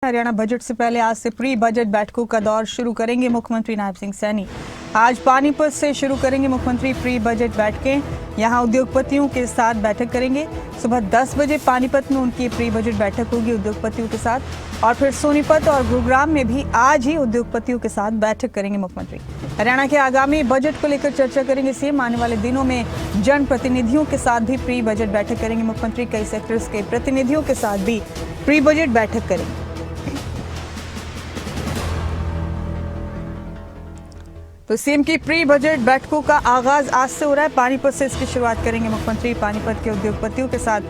Haryana budget से पहले आज से प्री बजट बैठकों का दौर शुरू करेंगे मुख्यमंत्री नायब सिंह सैनी। आज पानीपत से शुरू करेंगे मुख्यमंत्री प्री बजट बैठकें। यहां उद्योगपतियों के साथ बैठक करेंगे। सुबह 10 बजे पानीपत में उनकी प्री बजट बैठक होगी उद्योगपतियों के साथ, और फिर सोनीपत और गुरुग्राम में भी आज ही उद्योगपतियों के साथ बैठक करेंगे मुख्यमंत्री। हरियाणा के आगामी बजट को लेकर चर्चा करेंगे सीएम। आने वाले दिनों में जनप्रतिनिधियों के साथ भी प्री बजट बैठक करेंगे मुख्यमंत्री। कई सेक्टर्स के प्रतिनिधियों के साथ भी प्री बजट बैठक करेंगे। तो सीएम की प्री बजट बैठकों का आगाज आज से हो रहा है। पानीपत से इसकी शुरुआत करेंगे मुख्यमंत्री। पानीपत के उद्योगपतियों के साथ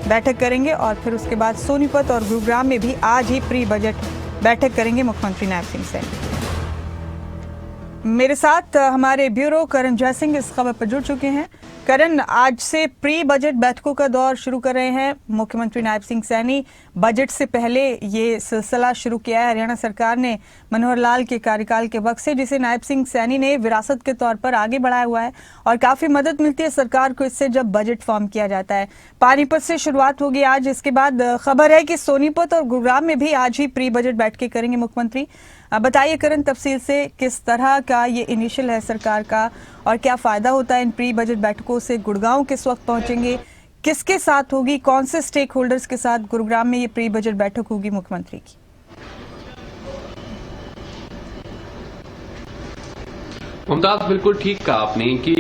बैठक करेंगे और फिर उसके बाद सोनीपत और गुरुग्राम में भी आज ही प्री बजट बैठक करेंगे मुख्यमंत्री नायब सिंह सैनी। मेरे साथ हमारे ब्यूरो करण जयसिंह इस खबर पर जुड़ चुके हैं। करण, आज से प्री बजट बैठकों का दौर शुरू कर रहे हैं मुख्यमंत्री नायब सिंह सैनी। बजट से पहले ये सिलसिला शुरू किया है हरियाणा सरकार ने मनोहर लाल के कार्यकाल के वक्त से, जिसे नायब सिंह सैनी ने विरासत के तौर पर आगे बढ़ाया हुआ है और काफी मदद मिलती है सरकार को इससे जब बजट फॉर्म किया जाता है। पानीपत से शुरुआत होगी आज। इसके बाद खबर है कि सोनीपत और गुरुग्राम में भी आज ही प्री बजट बैठकें करेंगे मुख्यमंत्री। बताइए करण, तफसील से किस तरह का ये इनिशियल है सरकार का और क्या फायदा होता है इन प्री बजट बैठकों से? गुड़गांव किस वक्त पहुंचेंगे, किसके साथ होगी, कौन से स्टेक होल्डर्स के साथ गुरुग्राम में ये प्री बजट बैठक होगी मुख्यमंत्री की? मुमताज, बिल्कुल ठीक कहा आपने कि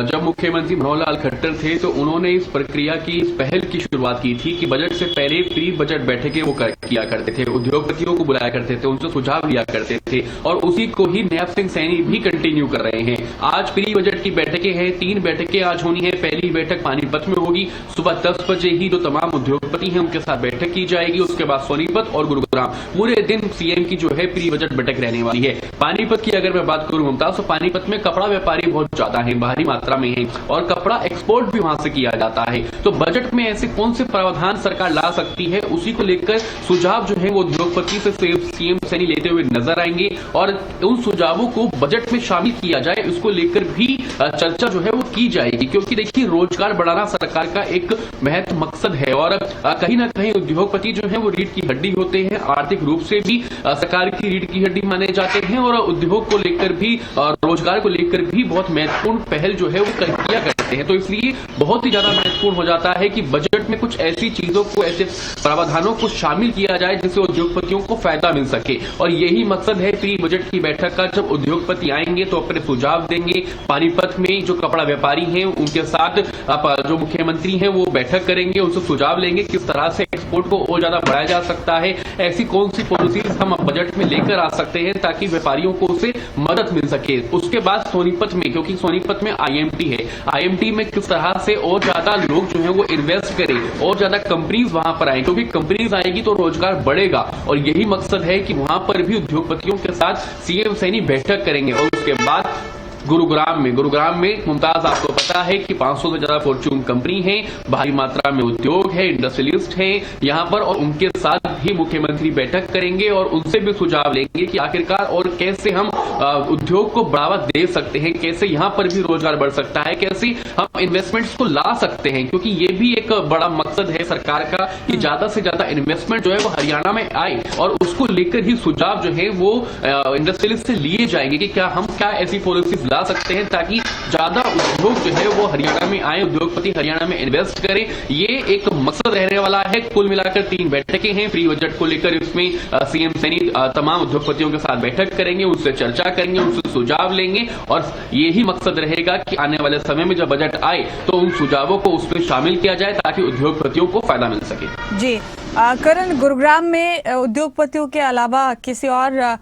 जब मुख्यमंत्री मनोहर लाल खट्टर थे तो उन्होंने इस प्रक्रिया की, इस पहल की शुरुआत की थी कि बजट से पहले प्री बजट बैठकें वो किया करते थे, उद्योगपतियों को बुलाया करते थे, उनसे सुझाव लिया करते थे और उसी को ही नायब सिंह सैनी भी कंटिन्यू कर रहे हैं। आज प्री बजट की बैठकें हैं, 3 बैठकें आज होनी है। पहली बैठक पानीपत में होगी, सुबह 10 बजे ही जो तमाम उद्योगपति हैं उनके साथ बैठक की जाएगी। उसके बाद सोनीपत और गुरुग्राम पूरे दिन सीएम की जो है प्री बजट बैठक रहने वाली है। पानीपत की अगर मैं बात करूं मुमताज, तो पानीपत में कपड़ा व्यापारी बहुत ज्यादा है, भारी मात्रा में है और कपड़ा एक्सपोर्ट भी वहां से किया जाता है। तो बजट में ऐसे कौन से प्रावधान सरकार ला सकती है, उसी को लेकर सुझाव जो है वो उद्योगपति से सीएम सैनी लेते हुए नजर आएंगे और उन सुझावों को बजट में शामिल किया जाए, उसको लेकर भी चर्चा जो है वो की जाएगी। क्योंकि देखिए, रोजगार बढ़ाना सरकार का एक महत्व मकसद है और कहीं ना कहीं उद्योगपति जो है वो रीढ़ की हड्डी होते हैं, आर्थिक रूप से भी सरकार की रीढ़ की हड्डी माने जाते हैं और उद्योग को लेकर भी, रोजगार को लेकर भी बहुत महत्वपूर्ण पहल जो है वो किया करते हैं। तो इसलिए बहुत ही ज्यादा महत्वपूर्ण हो जाता है कि बजट में कुछ ऐसी चीजों को, ऐसे प्रावधानों को शामिल किया जाए जिससे उद्योगपतियों को फायदा मिल सके। और यही मकसद है प्री बजट की बैठक का। जब उद्योगपति आएंगे तो अपने सुझाव देंगे। पानीपत में जो कपड़ा व्यापारी हैं उनके साथ जो मुख्यमंत्री हैं वो बैठक करेंगे, उनसे सुझाव लेंगे किस तरह से एक्सपोर्ट को और ज्यादा बढ़ाया जा सकता है, ऐसी कौन सी पॉलिसीज हम बजट में लेकर आ सकते हैं ताकि व्यापारियों को उससे मदद मिल सके। उसके बाद सोनीपत में, क्योंकि सोनीपत में आईएमटी है, आईएमटी में किस तरह से और ज्यादा लोग जो है वो इन्वेस्ट करें और ज्यादा कंपनीज वहां पर आए, क्योंकि कंपनीज आएगी तो रोजगार बढ़ेगा और यही मकसद है कि वहां पर भी उद्योगपतियों के साथ सीएम सैनी बैठक करेंगे। और उसके बाद गुरुग्राम में मुमताज, आपको पता है कि 500 से ज्यादा फॉर्च्यून कंपनी है, भारी मात्रा में उद्योग है, इंडस्ट्रियलिस्ट हैं यहां पर और उनके साथ भी मुख्यमंत्री बैठक करेंगे और उनसे भी सुझाव लेंगे कि आखिरकार और कैसे हम उद्योग को बढ़ावा दे सकते हैं, कैसे यहां पर भी रोजगार बढ़ सकता है, कैसे हम इन्वेस्टमेंट्स को ला सकते हैं। क्योंकि ये भी एक बड़ा मकसद है सरकार का कि ज्यादा से ज्यादा इन्वेस्टमेंट जो है वो हरियाणा में आए और उसको लेकर ही सुझाव जो है वो इंडस्ट्रियलिस्ट से लिए जाएंगे कि क्या ऐसी पॉलिसीज ला सकते हैं ताकि ज्यादा उद्योग जो है वो हरियाणा में आए, उद्योगपति हरियाणा में इन्वेस्ट करें। ये एक मकसद रहने वाला है। कुल मिलाकर 3 बैठकें हैं प्री बजट को लेकर। इसमें सीएम सैनी तमाम उद्योगपतियों के साथ बैठक करेंगे, उनसे चर्चा करेंगे, उनसे सुझाव लेंगे और यही मकसद रहेगा कि आने वाले समय में जब बजट आए तो उन सुझावों को उसमें शामिल किया जाए ताकि उद्योगपतियों को फायदा मिल सके। जी करण, गुरुग्राम में उद्योगपतियों के अलावा किसी और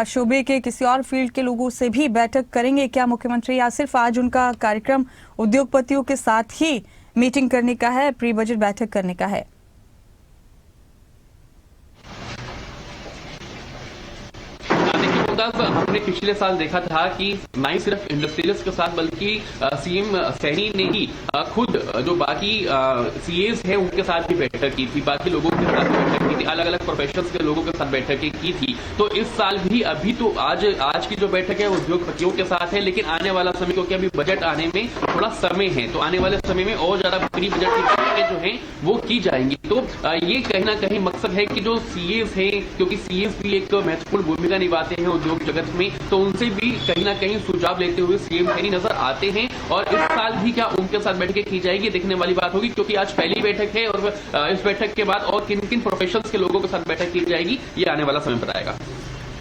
शोबे के, किसी और फील्ड के लोगों से भी बैठक करेंगे क्या मुख्यमंत्री, या सिर्फ आज उनका कार्यक्रम उद्योगपतियों के साथ ही मीटिंग करने का है, प्री बजट बैठक करने का है? हमने पिछले साल देखा था कि ना ही सिर्फ इंडस्ट्रियलिस्ट के साथ बल्कि सीएम सैनी ने ही खुद जो बाकी सीएस हैं उनके साथ भी बैठक की थी, बाकी लोगों के साथ भी बैठक की थी, अलग अलग प्रोफेशंस के लोगों के साथ बैठकें की थी। तो इस साल भी अभी तो आज की जो बैठक है उद्योगपतियों के साथ है, लेकिन आने वाला समय, क्योंकि अभी बजट आने में थोड़ा समय है, तो आने वाले समय में और ज्यादा प्री बजट की बैठकें जो हैं वो की जाएंगी। तो ये कहीं ना कहीं मकसद है कि जो सीएस हैं, क्योंकि सीएस भी एक महत्वपूर्ण भूमिका निभाते हैं उद्योग जगत में, तो उनसे भी कहीं ना कहीं सुझाव लेते हुए सीएम सैनी नजर आते हैं। और इस साल भी क्या उनके साथ बैठकें की जाएगी, देखने वाली बात होगी, क्योंकि आज पहली बैठक है और इस बैठक के बाद और किन किन प्रोफेशंस के लोगों के साथ बैठक की जाएगी ये आने वाला समय बताएगा।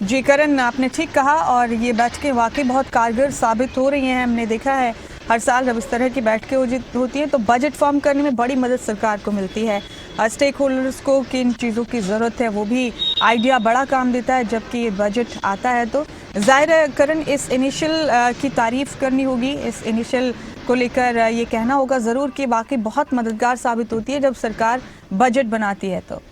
जी करण, आपने ठीक कहा और ये बैठकें वाकई बहुत कारगर साबित हो रही हैं। हमने देखा है हर साल जब इस तरह की बैठकें होती हैं तो बजट फॉर्म करने में बड़ी मदद सरकार को मिलती है। स्टेक होल्डर्स को किन चीज़ों की ज़रूरत है वो भी आइडिया बड़ा काम देता है जबकि ये बजट आता है। तो जाहिर है करण, इस इनिशियल की तारीफ करनी होगी, इस इनिशियल को लेकर ये कहना होगा ज़रूर कि वाकई बहुत मददगार साबित होती है जब सरकार बजट बनाती है। तो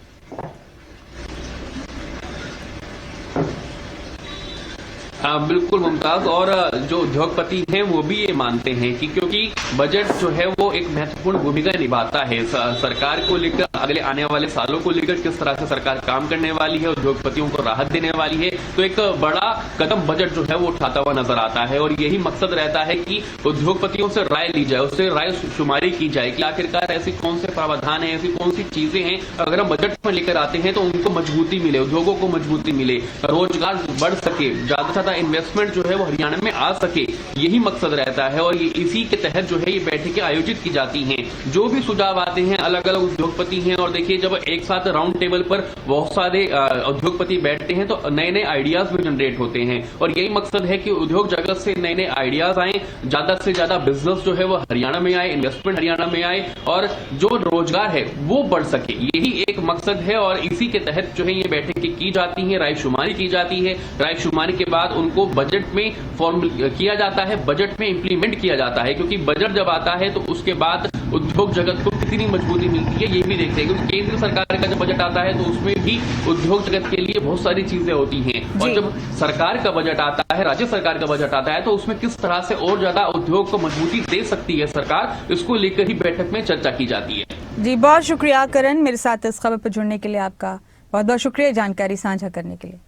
बिल्कुल मुमताज, और जो उद्योगपति हैं वो भी ये मानते हैं कि क्योंकि बजट जो है वो एक महत्वपूर्ण भूमिका निभाता है सरकार को लेकर, अगले आने वाले सालों को लेकर किस तरह से सरकार काम करने वाली है, उद्योगपतियों को राहत देने वाली है। तो एक बड़ा कदम बजट जो है वो उठाता हुआ नजर आता है और यही मकसद रहता है कि उद्योगपतियों से राय ली जाए, उससे राय शुमारी की जाए कि आखिरकार ऐसी कौन से प्रावधान है, ऐसी कौन सी चीजें हैं अगर हम बजट में लेकर आते हैं तो उनको मजबूती मिले, उद्योगों को मजबूती मिले, रोजगार बढ़ सके, ज्यादा से ज्यादा इन्वेस्टमेंट जो है वो हरियाणा में आ सके, यही मकसद रहता है। और ये इसी के तहत जो है ये बैठकें आयोजित की जाती हैं। जो भी सुझाव आते हैं, अलग अलग उद्योगपति हैं, और देखिए जब एक साथ राउंड टेबल पर बहुत सारे उद्योगपति बैठते हैं तो नए नए आइडियाज भी जनरेट होते हैं और यही मकसद है कि उद्योग जगत से नए नए आइडियाज आए, ज्यादा से ज्यादा बिजनेस जो है वो हरियाणा में आए, इन्वेस्टमेंट हरियाणा में आए और जो रोजगार है वो बढ़ सके, यही एक मकसद है। और इसी के तहत जो है ये बैठकें की जाती हैं, रायशुमारी की जाती है। रायशुमारी के बाद उनको बजट में फॉर्म किया जाता है, बजट में इंप्लीमेंट किया जाता है, क्योंकि बजट जब आता है तो उसके बाद उद्योग जगत को कितनी मजबूती मिलती है ये भी देखते हैं, क्योंकि केंद्र सरकार का जब बजट आता है तो उसमें भी उद्योग जगत के लिए बहुत सारी चीजें होती हैं और जब सरकार का बजट आता है, राज्य सरकार का बजट आता है तो उसमें किस तरह से और ज्यादा उद्योग को मजबूती दे सकती है सरकार, इसको लेकर ही बैठक में चर्चा की जाती है। जी बहुत शुक्रिया करण, मेरे साथ इस खबर पर जुड़ने के लिए आपका बहुत बहुत शुक्रिया, जानकारी साझा करने के लिए।